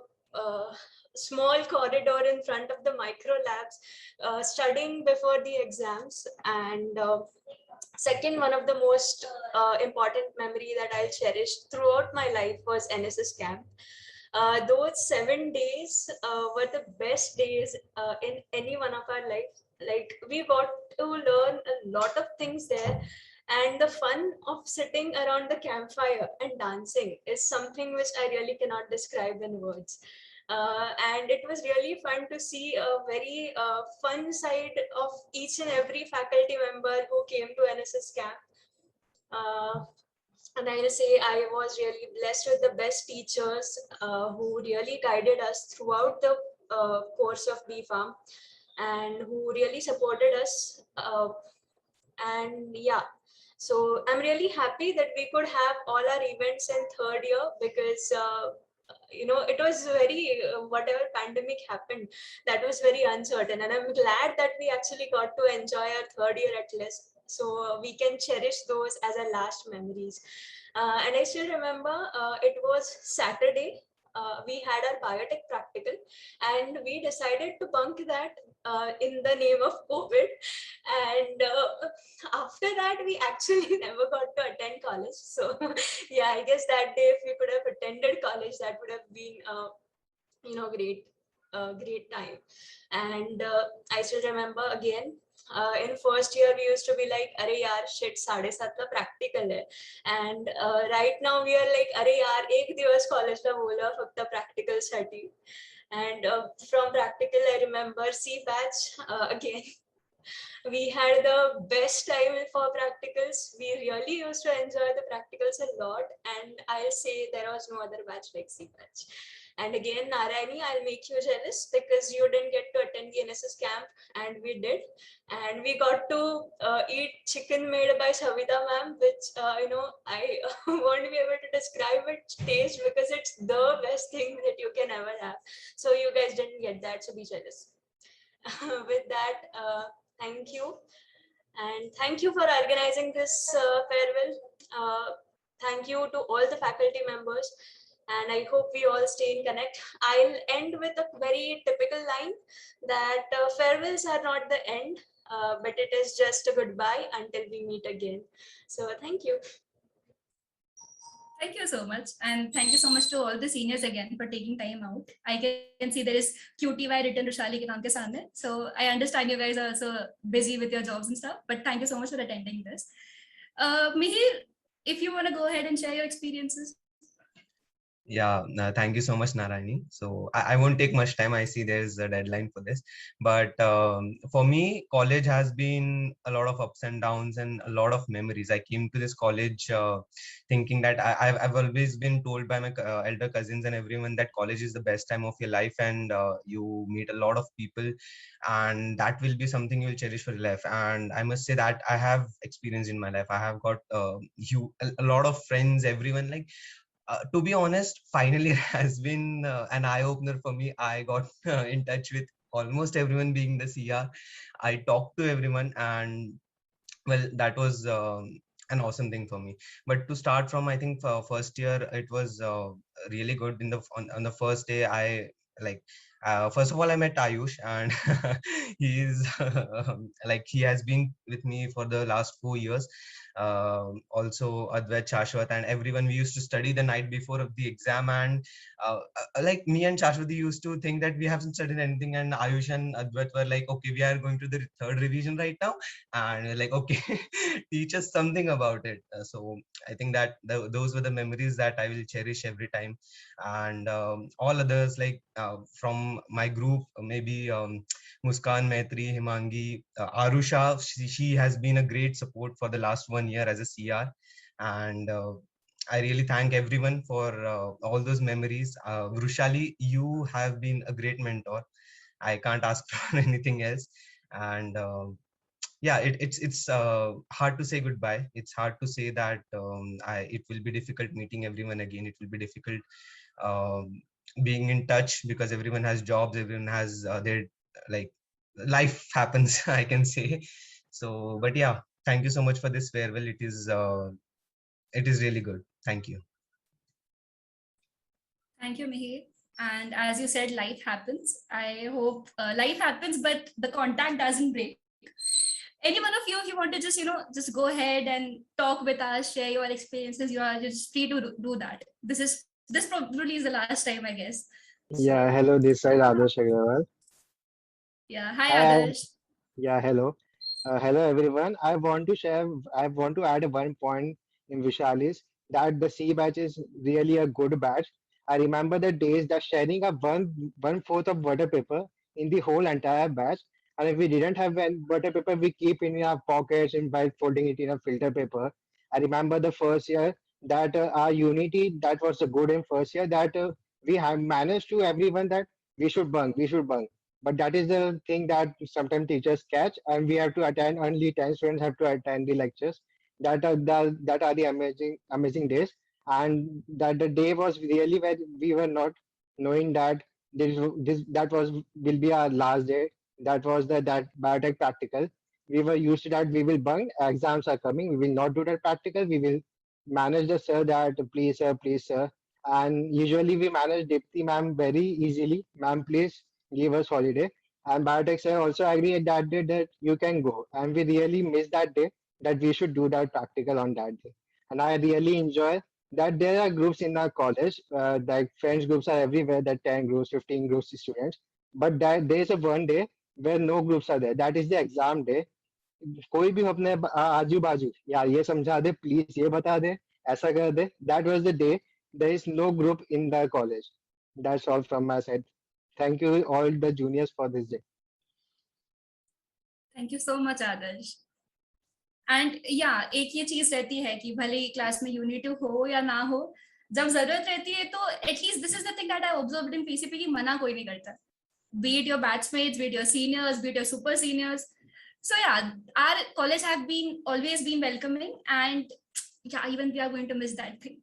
small corridor in front of the micro labs, studying before the exams. And second, one of the most important memory that I'll cherish throughout my life was NSS camp. Those 7 days were the best days in any one of our lives. Like, we got to learn a lot of things there, and the fun of sitting around the campfire and dancing is something which I really cannot describe in words. And it was really fun to see a very fun side of each and every faculty member who came to NSS camp. And I'll say I was really blessed with the best teachers who really guided us throughout the course of BPharm, and who really supported us. And yeah, so I'm really happy that we could have all our events in third year, because it was very, whatever pandemic happened, that was very uncertain. And I'm glad that we actually got to enjoy our third year at least. So we can cherish those as our last memories. And I still remember it was Saturday. We had our biotech practical, and we decided to bunk that in the name of COVID. And after that, we actually never got to attend college. So yeah, I guess that day, if we could have attended college, that would have been great time. And I still remember again, in first year we used to be like, "Arey yaar, shit, 7:30 la practical hai," and right now we are like, "Arey yaar, ek divas college la bola fakta practical साठी." And from practical, I remember C batch again. We had the best time for practicals. We really used to enjoy the practicals a lot, and I'll say there was no other batch like C batch. And again, Narayani, I'll make you jealous because you didn't get to attend the NSS camp, and we did. And we got to eat chicken made by Savita ma'am, which I won't be able to describe its taste because it's the best thing that you can ever have. So you guys didn't get that, so be jealous. With that, thank you. And thank you for organizing this farewell. Thank you to all the faculty members. And I hope we all stay in connect. I'll end with a very typical line that farewells are not the end, but it is just a goodbye until we meet again. So thank you. Thank you so much. And thank you so much to all the seniors again for taking time out. I can see there is QTY written Rushali ke naam ke saamne. So I understand you guys are also busy with your jobs and stuff, but thank you so much for attending this. Mihir, if you want to go ahead and share your experiences. Yeah, thank you so much, Narayani. So I won't take much time. I see there's a deadline for this. But for me, college has been a lot of ups and downs and a lot of memories. I came to this college thinking that I've always been told by my elder cousins and everyone that college is the best time of your life, and you meet a lot of people, and that will be something you'll cherish for your life. And I must say that I have experience in my life. I have got a lot of friends, everyone like. To be honest, finally has been an eye-opener for me. I got in touch with almost everyone being the CR. I talked to everyone, and well, that was an awesome thing for me. But to start from, I think first year, it was really good. On the first day, I like first of all I met Ayush, and he's like he has been with me for the last 4 years. Also Advait, Shashwat, and everyone, we used to study the night before of the exam, and like me and Shashwat used to think that we haven't studied anything, and Ayush and Advait were like, okay, we are going to the third revision right now, and we're like, okay, teach us something about it. So I think that those were the memories that I will cherish every time. And all others, like from my group, maybe Muskan, Maitri, Himangi, Arusha, she has been a great support for the last 1 year as a CR. And I really thank everyone for all those memories. Vrushali, you have been a great mentor. I can't ask for anything else. And yeah, it's hard to say goodbye. It's hard to say that it will be difficult meeting everyone again. It will be difficult being in touch because everyone has jobs, everyone has their like life happens, I can say. So, but yeah, thank you so much for this farewell. It is really good. Thank you. Thank you, Mihir. And as you said, life happens. I hope life happens, but the contact doesn't break. Any one of you, if you want to just go ahead and talk with us, share your experiences, you are just free to do that. This probably is the last time, I guess. Yeah, hello, this side Adarsh Agrawal. Yeah, hi Hi, Adarsh. yeah, hello. Hello everyone. I want to add one point in Vishali's that the C batch is really a good batch. I remember the days that sharing a one fourth of water paper in the whole entire batch. And if we didn't have water paper, we keep in our pockets and by folding it in a filter paper. I remember the first year that our unity that was the good in first year that we have managed to everyone that we should bunk. But that is the thing that sometimes teachers catch, and we have to attend. Only 10 students have to attend the lectures. That are the amazing days. and that the day was really where we were not knowing that that was will be our last day. That was that biotech practical. We were used to that. We will bunk. Exams are coming. We will not do that practical. We will manage the sir that please sir. And usually we manage Dipti ma'am very easily. Ma'am, please give us holiday. And biotech sir also agreed at that day that you can go. And we really miss that day that we should do that practical on that day. And I really enjoy that there are groups in our college, like friends groups are everywhere, that 10 groups, 15 groups of students. But that there is a one day where no groups are there. That is the exam day. कोई भी अपने आजू बाजू यार ये समझा दे please ये बता दे ऐसा कर दे that was the day there is no group in the college. That's all from my side. Thank you all the juniors for this day. Thank you so much, Adarsh. And या एक ये चीज रहती है कि भले ही क्लास में unity हो या ना हो, जब जरूरत रहती है तो at least this is the thing that I observed in PCP की मना कोई नहीं करता, be it your batchmates, be it your seniors, be it your super seniors. So yeah, our college have been always been welcoming, and yeah, even we are going to miss that thing.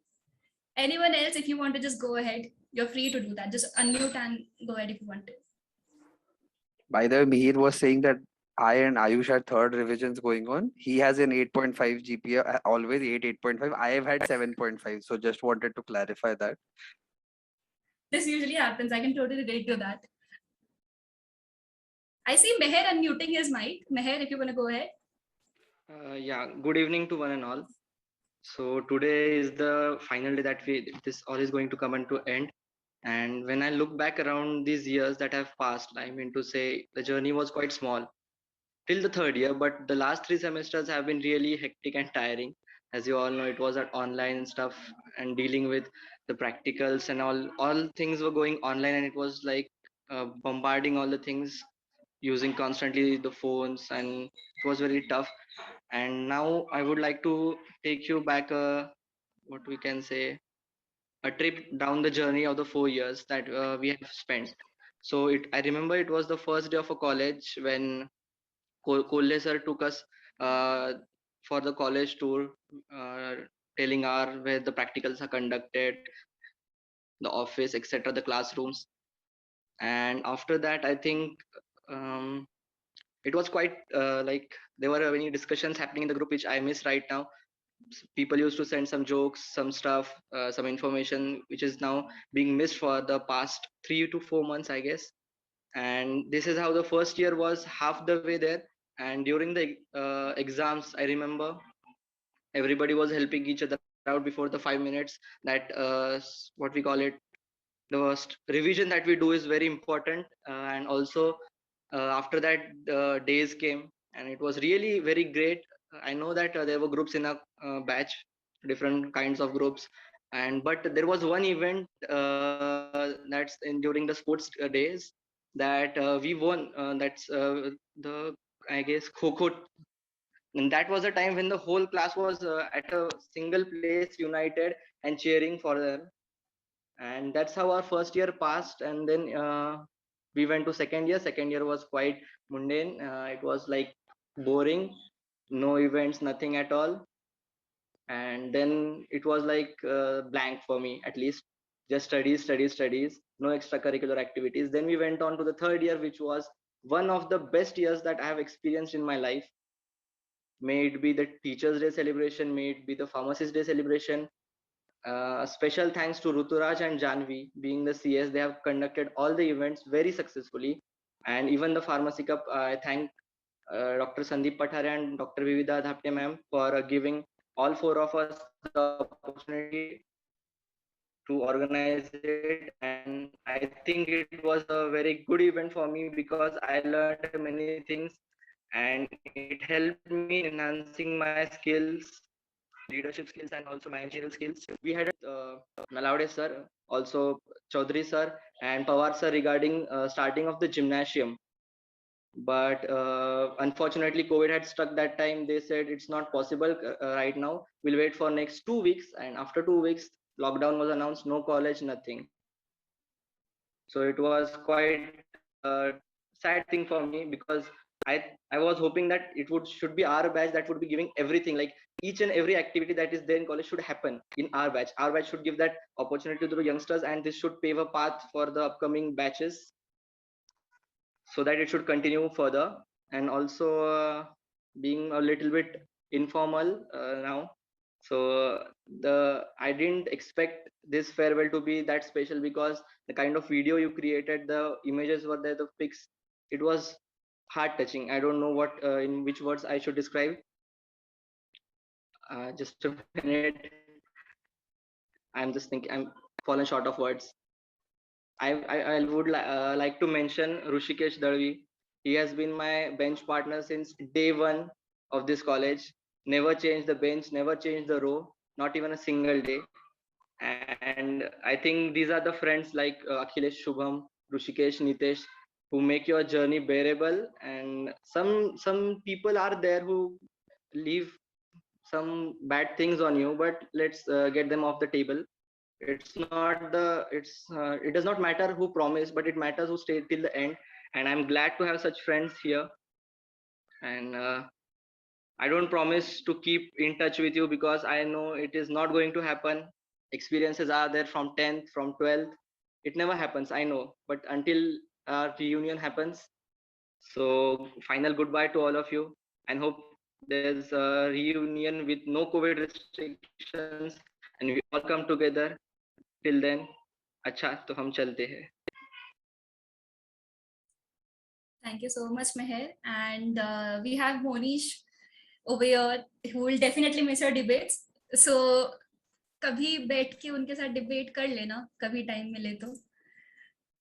Anyone else, if you want to just go ahead, you're free to do that. Just unmute and go ahead if you want to. By the way, Mihir was saying that I and Ayush had third revisions going on. He has an 8.5 GPA, always 8.5. I have had 7.5. So just wanted to clarify that. This usually happens. I can totally relate to that. I see Meher unmuting his mic. Meher, if you want to go ahead. Yeah, good evening to one and all. So today is the final day that this all is going to come to end. And when I look back around these years that have passed, I mean to say the journey was quite small till the third year, but the last 3 semesters have been really hectic and tiring. As you all know, it was at online stuff and dealing with the practicals and all things were going online, and it was like bombarding all the things using constantly the phones, and it was very tough. And now I would like to take you back what we can say, a trip down the journey of the 4 years that we have spent. So I remember it was the first day of a college when Kolle sir took us for the college tour, telling our where the practicals are conducted, the office, etc., the classrooms. And after that, I think it was quite like there were many discussions happening in the group, which I miss right now. People used to send some jokes, some stuff, some information, which is now being missed for the past 3 to 4 months, I guess. And this is how the first year was half the way there. And during the exams, I remember everybody was helping each other out before the 5 minutes. That what we call it, the first revision that we do is very important. And also after that, days came, and it was really very great. I know that there were groups in a batch, different kinds of groups, but there was one event that's during the sports days that we won. That's the, I guess, Kho, and that was a time when the whole class was at a single place, united and cheering for them. And that's how our first year passed. And then we went to second year. Second year was quite mundane. It was like boring, no events, nothing at all. And then it was like blank for me, at least. Just studies, no extracurricular activities. Then we went on to the third year, which was one of the best years that I have experienced in my life. May it be the Teachers' Day celebration, may it be the Pharmacist Day celebration. Special thanks to Ruturaj and Janvi, being the CS. They have conducted all the events very successfully. And even the Pharmacy Cup, I thank Dr. Sandeep Pathare and Dr. Vividha Dhapte ma'am for giving all 4 of us the opportunity to organize it. And I think it was a very good event for me because I learned many things, and it helped me in enhancing my skills, leadership skills, and also managerial skills. We had Malawde sir, also Chaudhary sir and Pawar sir regarding starting of the gymnasium. But unfortunately, COVID had struck that time. They said it's not possible right now. We'll wait for next 2 weeks. And after 2 weeks, lockdown was announced, no college, nothing. So it was quite a sad thing for me because I was hoping that it should be our batch that would be giving everything, like each and every activity that is there in college should happen in our batch. Our batch should give that opportunity to the youngsters, and this should pave a path for the upcoming batches so that it should continue further. And also being a little bit informal now, so I didn't expect this farewell to be that special, because the kind of video you created, the images were there, the pics, it was heart touching. I don't know what in which words I should describe. Just a minute, I'm just thinking, I'm fallen short of words. I would like to mention Rushikesh Dalvi. He has been my bench partner since day one of this college. Never changed the bench, never changed the row, not even a single day. And I think these are the friends like Akhilesh, Shubham, Rushikesh, Nitesh, who make your journey bearable. And some people are there who leave some bad things on you, but let's get them off the table. It's not the it does not matter who promised, but it matters who stayed till the end. And I'm glad to have such friends here. And I don't promise to keep in touch with you, because I know it is not going to happen. Experiences are there from 10th, from 12th. It never happens, I know, but until our reunion happens. So final goodbye to all of you, and hope there's a reunion with no COVID restrictions and we all come together. Till then, अच्छा तो हम चलते हैं. Thank you so much, Meher. And we have Monish over here, who will definitely miss your debates. So कभी बैठ के उनके साथ debate कर लेना, कभी time मिले तो.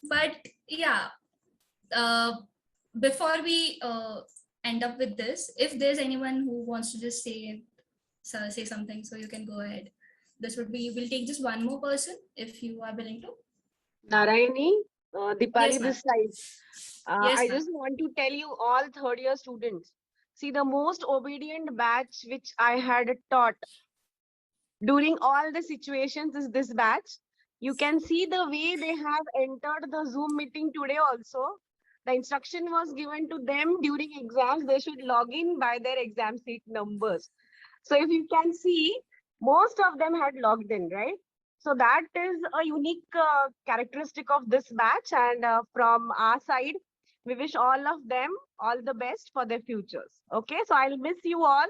But yeah, before we end up with this, if there's anyone who wants to just say something, so you can go ahead. This would be, we'll take just one more person if you are willing to. Narayani, Dipali Yes, ma'am. this side. Yes, I ma'am. just want to tell you all third year students, see the most obedient batch which I had taught during all the situations is this batch. You can see the way they have entered the Zoom meeting today also. The instruction was given to them during exams, they should log in by their exam seat numbers. So if you can see, most of them had logged in, right? So that is a unique characteristic of this batch. And from our side, we wish all of them all the best for their futures. Okay, so I'll miss you all.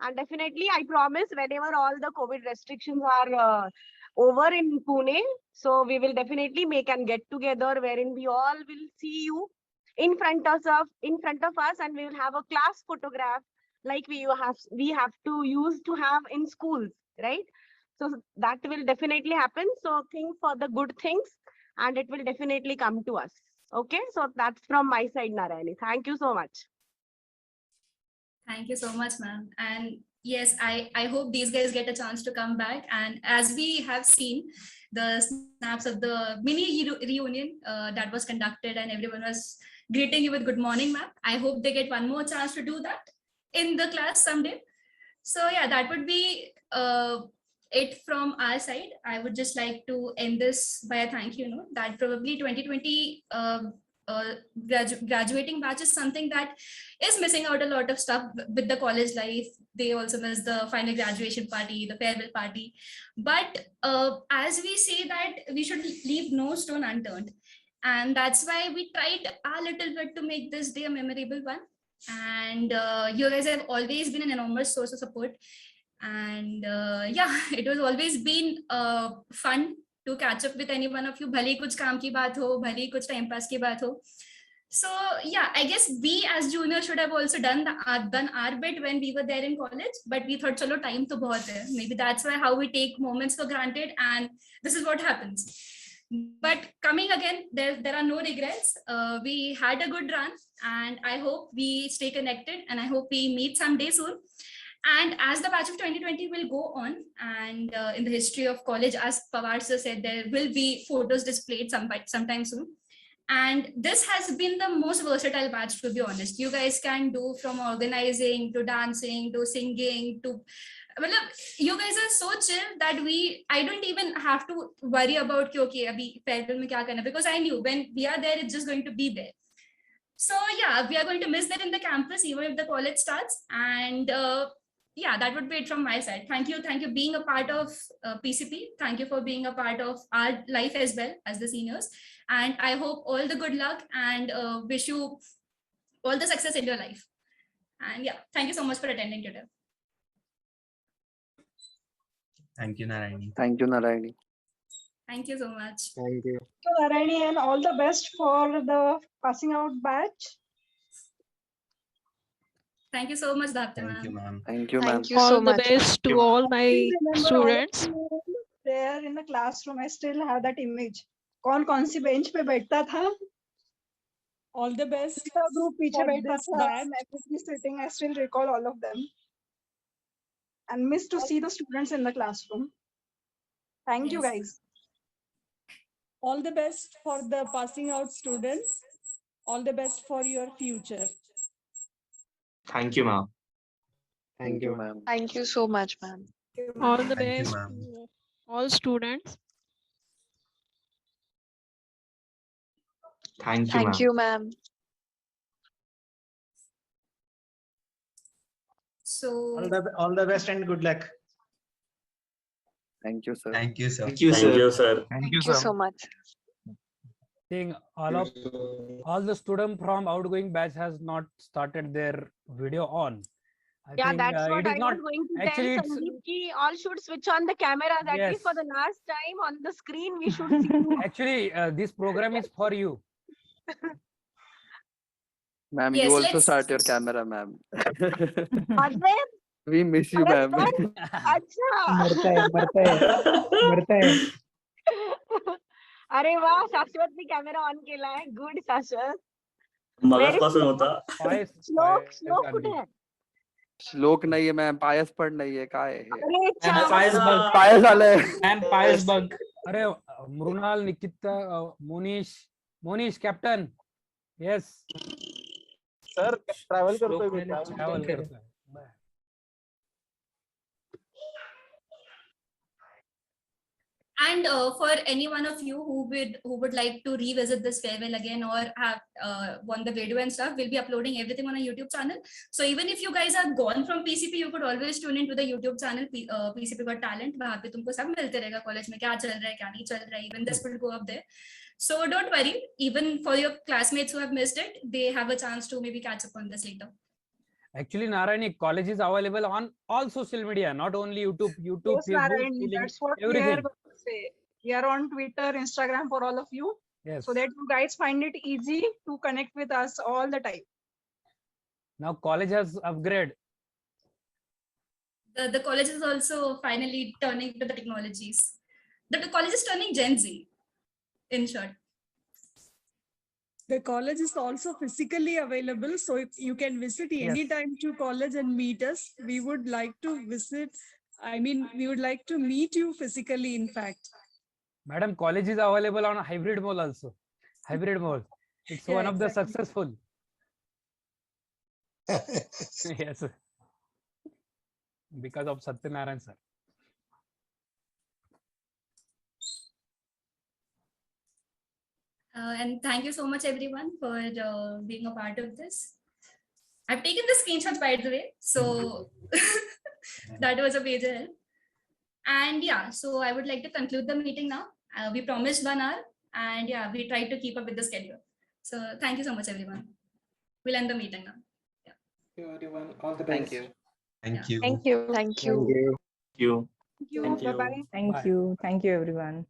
And definitely, I promise whenever all the COVID restrictions are over in Pune, so we will definitely make and get together wherein we all will see you in front of us, and we will have a class photograph like we have to use to have in schools, right? So that will definitely happen. So think for the good things, and it will definitely come to us. Okay, so that's from my side, Narayani. Thank you so much. Thank you so much, ma'am. And yes, I hope these guys get a chance to come back. And as we have seen the snaps of the mini reunion that was conducted, and everyone was greeting you with good morning, ma'am. I hope they get one more chance to do that in the class someday. So yeah, that would be it from our side. I would just like to end this by a thank you note that probably 2020 graduating batch is something that is missing out a lot of stuff with the college life. They also miss the final graduation party, the farewell party. But as we say that we should leave no stone unturned. And that's why we tried a little bit to make this day a memorable one. And you guys have always been an enormous source of support. And yeah, it was always been fun to catch up with any one of you. Bhale kuch kaam ki baat ho, bhale kuch time pass ki baat ho. So yeah, I guess we as juniors should have also done our bit when we were there in college, but we thought, chalo, time to bahut hai. Maybe that's why how we take moments for granted, and this is what happens. But coming again, there are no regrets. We had a good run, and I hope we stay connected, and I hope we meet someday soon. And as the batch of 2020 will go on, and in the history of college, as Pawar sir said, there will be photos displayed sometime soon. And this has been the most versatile batch, to be honest. You guys can do from organizing to dancing to singing to, well, you guys are so chill that I don't even have to worry about okay, abhi farewell mein kya karna, because I knew when we are there, it's just going to be there. So yeah, we are going to miss that in the campus, even if the college starts. And yeah, that would be it from my side. Thank you being a part of PCP. Thank you for being a part of our life as well as the seniors. And I hope all the good luck and wish you all the success in your life. And yeah, thank you so much for attending today. Thank you, Narayani. Thank you, Narayani. Thank you so much. Thank you. Narayani, and all the best for the passing out batch. Thank you so much, Dr. Thank you, ma'am. Thank you, ma'am. Thank you so much. best to all my students. There in the classroom, I still have that image. कौन सी bench पे बैठता था? All the best. The group पीछे for बैठता this था. batch. Everybody sitting. I still recall all of them. And miss to see the students in the classroom. Thank you, Yes. guys. All the best for the passing out students. All the best for your future. Thank you, ma'am. Thank you, ma'am. Thank you so much, ma'am. All the Thank you, best ma'am. to all students. Thank you, Thank ma'am. you, ma'am. So All the best and good luck. Thank you, sir. Thank you, sir. Thank you, sir. Thank you so much. Think all the student from outgoing batch has not started their video on. I Yeah, think that's it what is I not was going to actually tell it's Sandeep ki all should switch on the cameras at Yes. least for the last time on the screen. We should see you. actually this program is for you. Ma'am, Yes, you also let's- start your camera, ma'am. Advait, We miss you, ma'am. अच्छा. मरता है अरे वाह, शाश्वतनी camera on केलाय. Good शाश्वत. मगाचपासून होता. श्लोक कुठे आहे? श्लोक नाहीये मॅम, पायस पण नाहीये. काय आहे हे? अरे पायस बघ. पायस आलंय. मॅम पायस बघ. अरे Mrunal Nikita Monish captain yes sir travel करतोय मी. ट्रॅव्हल करतोय. And for any one of you who would like to revisit this farewell again or have won the video and stuff, we'll be uploading everything on our YouTube channel. So even if you guys are gone from PCP, you could always tune into the YouTube channel PCP Got Talent. वहाँ पे तुमको सब मिलते रहेगा college में क्या चल रहा है क्या नहीं चल रहा है. Even this will go up there. So don't worry. Even for your classmates who have missed it, they have a chance to maybe catch up on this later. Actually, Narayani, college is available on all social media, not only YouTube, Yes, Facebook, Narayani, link, that's what we are everything. going to say. We are on Twitter, Instagram for all of you. Yes. So that you guys find it easy to connect with us all the time. Now college has upgraded. The college is also finally turning to the technologies. The college is turning Gen Z, in short. The college is also physically available, so if you can visit Yes. anytime to college and meet us. We would like to visit. We would like to meet you physically, in fact. Madam, college is available on a hybrid mall also. Hybrid mall. It's Yeah, one of the exactly. successful. Yes. Because of Satyanarayan sir. And thank you so much everyone for being a part of this. I've taken the screenshots by the way, so that was a major help. And yeah, so I would like to conclude the meeting now. We promised 1 hour, and yeah, we tried to keep up with the schedule. So thank you so much everyone. We'll end the meeting now. Thank you, everyone. All the best. Thank you. Thank you. Thank you. Thank you. Thank you. Thank you. Thank you. Bye-bye. Thank Bye. you. Thank you, everyone.